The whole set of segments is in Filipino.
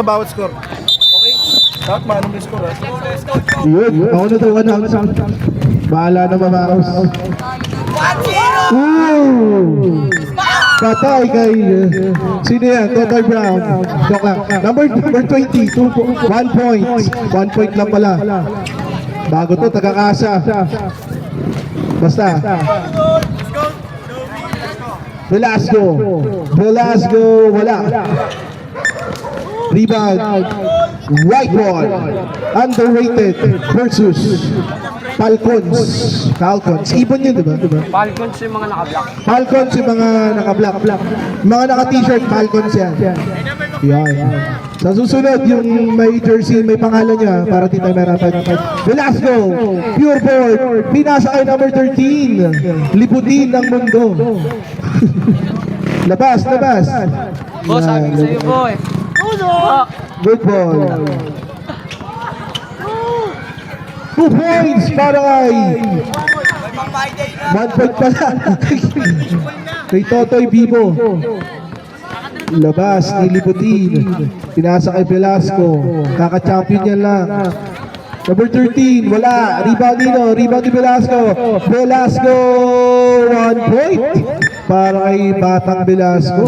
Bawat score. Okay. Dapat manong may score. Yun, ako na ito, announce. Bahala na mamaos. 1-0! Patay kay... Sino yan? Totoy Brown. Joke lang. Number 20, 1 point. 1 point lang pala. Bago to, taga-kasa. Basta. Velasco. Velasco, wala. Rebound. White ball. Underrated versus Falcons. Falcons. Ibon yun, diba? Falcons yung mga naka-block. Falcons yung mga naka-black. Mga naka-t-shirt, Falcons yan. Yan. Sa susunod, yung may jersey, may pangalan niya, para di tayo marapan. Velasco, pure board, pinasa kay number 13. Liputin ng mundo. Labas. Oh, sabi ko sa'yo, boy. Good ball. 2 points para kay 1 point pala. Kay Totoy Bibo. Labas ni Liputin. Pinasa kay Velasco. Kaka-champion yan lang. Number 13, wala. Rebound dito. Rebound ni Velasco. Velasco, 1 point para kay Batang Velasco.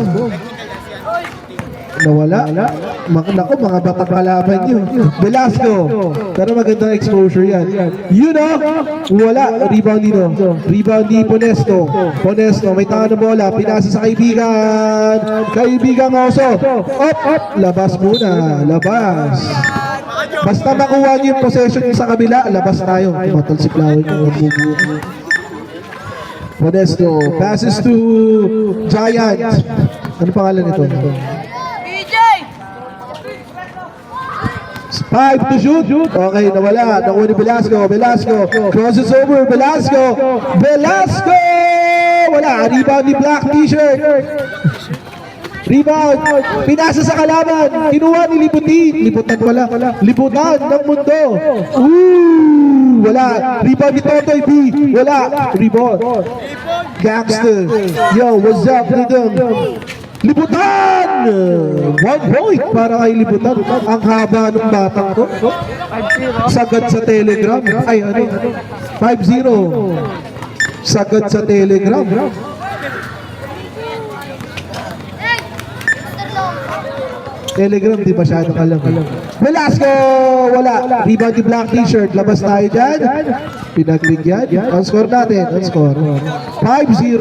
Nawala. Naku, mga batang kalaban yun. Velasco. Pero magandang exposure yan. Yun o. Wala. Rebound dito. Rebound ni Ponesto. Ponesto. May tanga ng bola. Pinasa sa kaibigan. Kaibigan Oso. Up. Labas muna. Labas. Basta makuha niyo yung possession sa kabila, labas tayo. Matol si Plowing. Ponesto. Passes to Giant. Ano pangalan nito? 5 to shoot. Okay, nawala. Nakuha ni Velasco. Velasco. Crosses over. Velasco. Velasco! Wala. Rebound ni Black T-shirt. Rebound. Pinasa sa kalaban. Kinuha ni Liputin. Liputan pala. Liputan ng mundo. Wala. Rebound ni Totoy B. Wala. Rebound. Gangster. Yo, what's up, Lidong? Liputan! 1 point para kay Liputan. Ang haba ng batang to. Sagad sa Telegram. Ay, ano? 5-0. Sagad sa Telegram. Telegram, di masyadong alam. Velasco! Wala. Rebound ni Black T-shirt. Labas tayo dyan. Pinagbigyan. Ang score natin. Ang score. 5-0.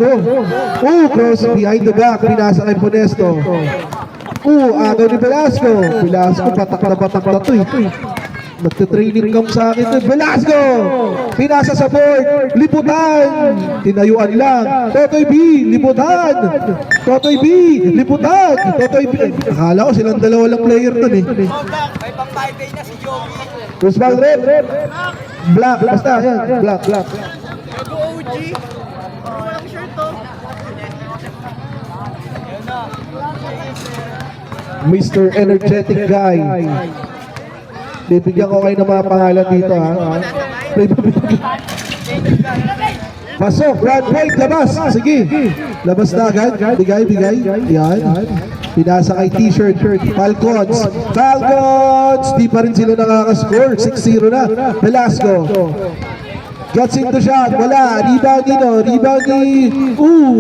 Cross behind the back. Pinasa kay Ponesto. Agaw ni Velasco. Velasco, patak na to eh. Nagtitraining camp sa akin to. Velasco! Pinasa sa board. Liputan! Tinayuan lang. Totoy B! Liputan! Totoy B! Liputan! Totoy B! Akala ko silang dalawa lang player dun eh. May pang-5K na si Joey. Rusbal red. Black. Basta yan. Black. OG. Walang shirt to. Mr. Energetic Guy. Bibigyan ko kayo ng mga pangalan dito ha. Pasok, run point, labas. Sige. Labas na agad. Bigay. Yan. Pinasa kay T-shirt. Falcons. Di pa rin sila nakakascore. 6-0 na. Velasco. Gets into shot. Wala. Rebound dito. Rebound ni...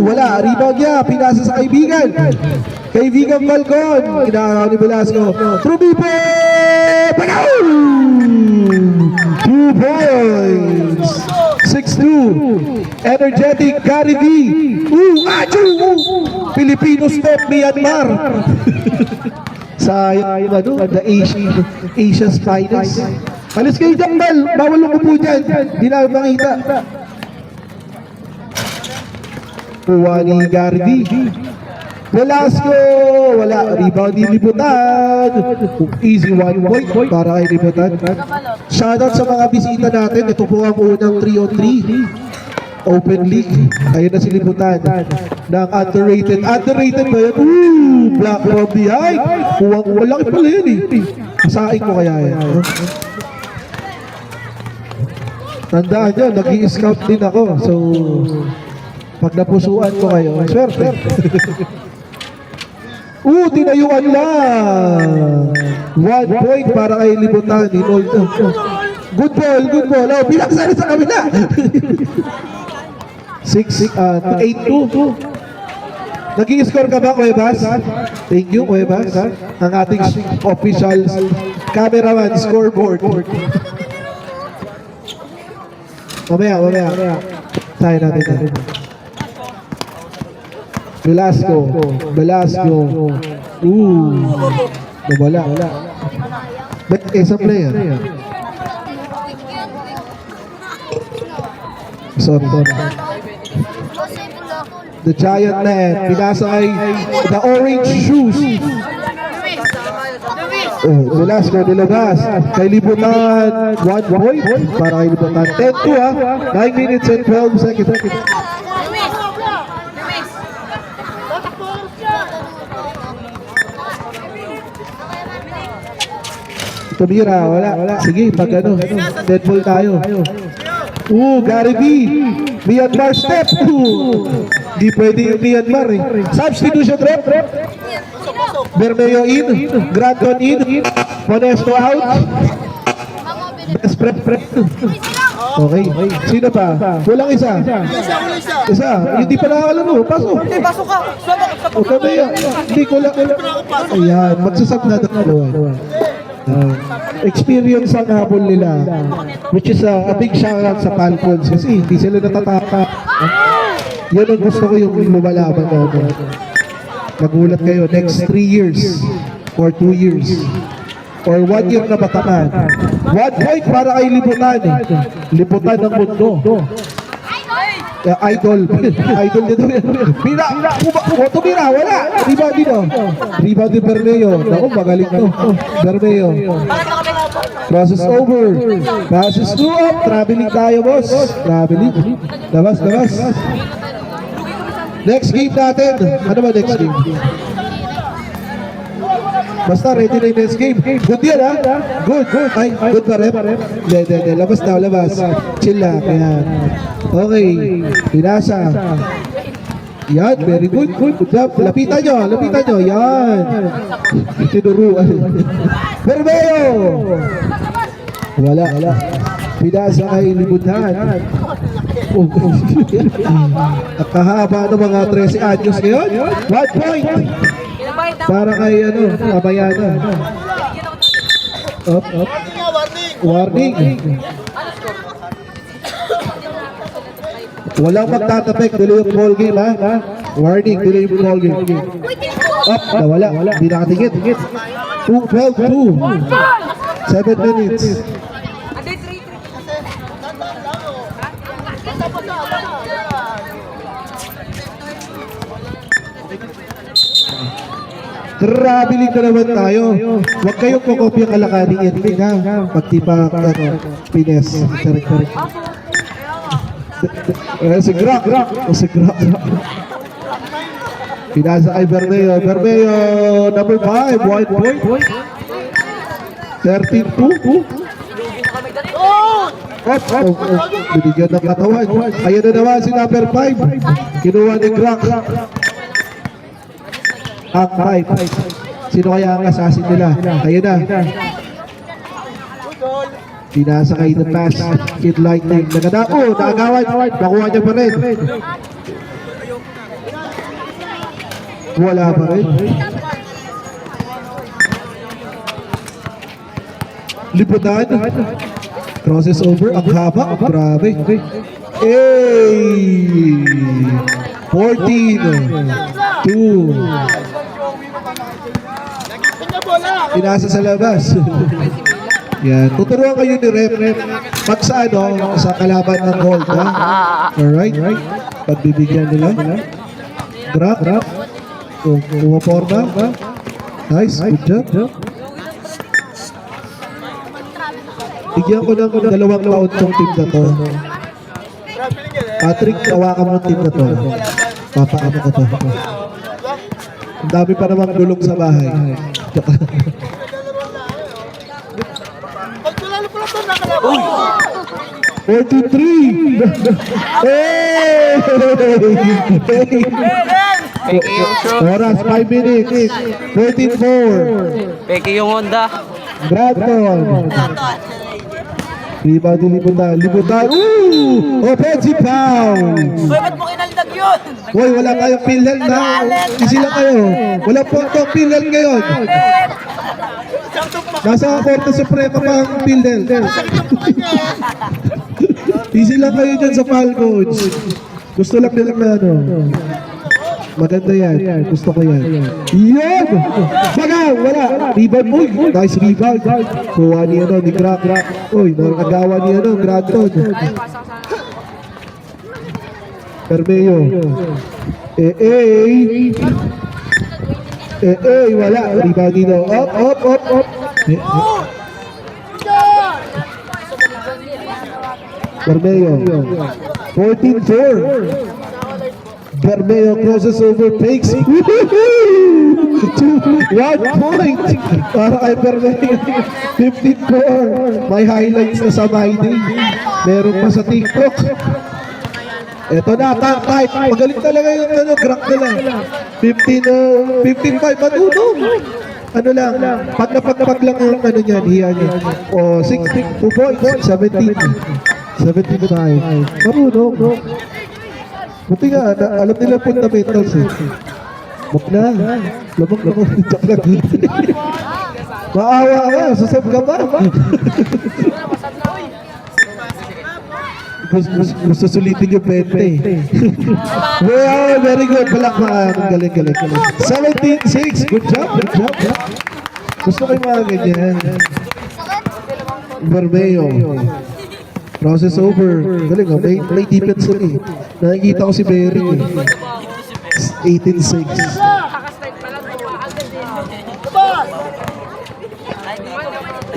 wala. Rebound niya. Pinasa sa kaibigan. Kaibigan Falcon. Kinakaw ni Velasco. Trubipo! 2 points. 6-2. Energetic Gary V. Filipino step Myanmar. Sayang the Asia's finest. Alis kayo dyan, Bal. Bawal umupo dyan. Di na makita. Kuha ni Gary V. Velasco! Wala. Rebound ni Liputan. Easy 1 point para kay Liputan. Shoutout sa mga bisita natin. Ito po ang unang 3-on-3 Open League. Ayun na si Liputan ng underrated. Underrated ba yan? Black from behind. Malaki pala yan eh. Kasain ko kaya yan. Tandaan nyo, nag-i-scout din ako. So, pag napusuan ko kayo, swerte. Tinayuan lang. 1 point para kay Libutan. Inoldo. Good ball, good ball. Oh, pinakasali sa kabila. 8-2. Nag-i-score ka ba, Cuevas? Thank you, Cuevas. Ang ating official cameraman scoreboard. Mamaya. Tayo natin. Velasco. Nawala. But isang player. Sorry. The Giant Man. Pinasa ay the orange shoes. Velasco nilabas. Kay Libutan, 1 point. Para kay Libutan. 10-2 ha. 9 minutes and 12 seconds. Tumira, wala. Sige, pag ano, dead ball tayo. Gary B. Myanmar step. Di pwede yung Myanmar eh. Substitution rep. Bermeo in. Granton in. Monesto out. Best prep. Okay. Sino pa? Walang isa. Hindi pa nakakalaro. Pasok. Pasok ka. O kami yan. Hindi ko lang. Ayan. Magsasap na dalawa. Experience ang habol nila, which is a big shoutout sa Falcons kasi hindi sila natataka. Yan ang gusto ko yung lumalaban ako. Nagulat kayo, next 3 years or 2 years or 1 year na batakan. 1 point para kay Libutan. Libutan ng mundo. Idol dito. Tumira, wala. Rebound ni Bermeo. Naku, magaling to. Bermeo. Process over. Passes to up. Traveling tayo, boss. Traveling. Labas. Next game natin. Ano ba next game? Basta ready na yung next game. Good yan ha? Good. Ay, good pa rin? Hindi. Labas. Chill lang. Ayan. Okay. Pinasa. Yan. Very good. Good job. Lapitan nyo. Yan. Tinuruan. Bermeo. Wala. Pinasa kay Libutan. At kahaba ng mga 13 anyos ngayon. 1 point. Para kay Abayana. Up. Warning. Walang magtatapik. Tuloy yung ball game ha. Warning. Tuloy yung ball game. Up. Nawala. Hindi nakatingit. 12-2. 7 minutes. Traveling na naman tayo. Huwag kayong kukopya kalakani ending ha. Pag di pa Pines. Si Grak. Pinasa kay Bermeo. Number 5. 1 point. 13-2. Binigyan ng katawan. Ayan na naman si number 5. Kinuha ni Grak. Ang 5. Sino kaya ang assassin nila? Ayun na. Pinasa kay the pass. Kid Lightning. Naagawan. Nakuha niya pa rin. Wala pa rin. Libutan. Crosses over. Ang haba. Grabe. 14-2. Pinasa sa labas. Yan. Tuturuan kayo ni Rep. Pag sa sa kalaban ng gold. Alright. Pagbibigyan nila. Grab. Pumaporma. Nice. Good job. Bigyan ko ng 2 taon tong team na to. Patrick, kawakan mo team na to. Papaano ko to. Ang dami pa namang dulog sa bahay. 43! Hey! Peke yung shoot. Oras, 5 minutes. 14-4. Peke yung Honda. Bradton. Rebound din libutan. Libutan. Ooh! Offensive foul. Uy, ba't mo kinaldag yun? Hoy, wala kayong PhilHealth na. Easy lang kayo. Wala po itong PhilHealth ngayon. Nasa Korte Suprema pa ang PhilHealth. Easy lang kayo dyan sa Falcons. Gusto lang nila na ano. Maganda yan. Gusto ko yan. Yan! Baga! Wala! Rebound. Uy! Nice rebound. Kuha ni ano, ni Crack. Uy, nakagawa ni ano, Granton. Permeo. Wala. Rebound dito. Up. Permeo. 14-4. Bermeo crosses over, fakes. 1 point para kay Bermeo. 15-4. May highlights na sa My Day. Meron pa sa TikTok. Eto na, tight. Magaling talaga yung ano, crack nila. 15-5. Matulong. Ano lang, pag napagpag lang yung ano niyan, hiya niya. O, 2 points, 17. 17-5. Marunong. Buti nga, alam nila fundamentals eh. Wag na. Lamang na ko. Maawa ka, sasab ka ba? Gusto sulitin yung 20. Well, very good. Palakpakan. Galing. 17-6. Good job. Gusto ko yung mga ganyan. Bermeo. Process over. Galing oh. May defense ulit. Nakikita ko si Berry eh. 18-6.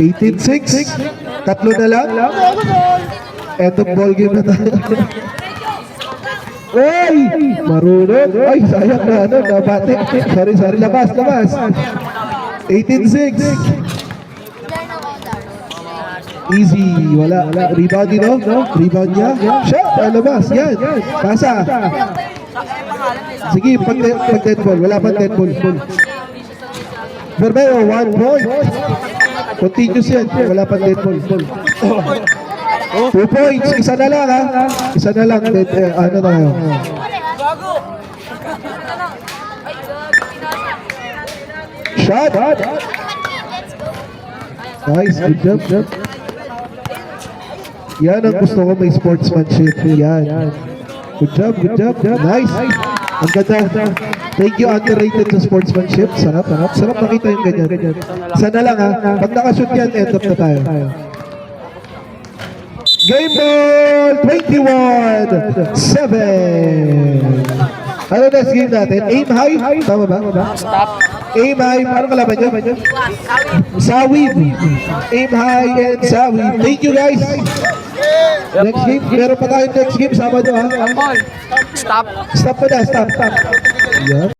18-6. Tatlo na lang. End of ball game na tayo. Ay! Marunong. Ay, sayang na ano. Nabate. Sorry. Labas. 18-6. Easy, wala. Rebound din, no? Rebound niya. Shot, labas. Yan. Pasa. Sige, pag dead ball. Wala pang dead ball. Bermeo, 1 point. Continuous yan. Wala pang dead ball. 2 points. Isa na lang, ha? Isa na lang. Ano tayo? Shot. Nice, good job. Yan ang gusto ko, may sportsmanship. Yan. Good job. Nice. Ang ganda. Thank you, underrated sa sportsmanship. Sarap makita yung ganyan. Sana lang ha. Pag nakashoot yan, end up na tayo. Game ball 21-7. Ano next game natin? Aim high? Tama ba? Stop. Aim high. Paano kalaban nyo? Sawid. Aim high and Sawid. Thank you guys. Next game. Meron pa tayo next game. Sabado ha. Stop. Stop pa na. Stop. Yan.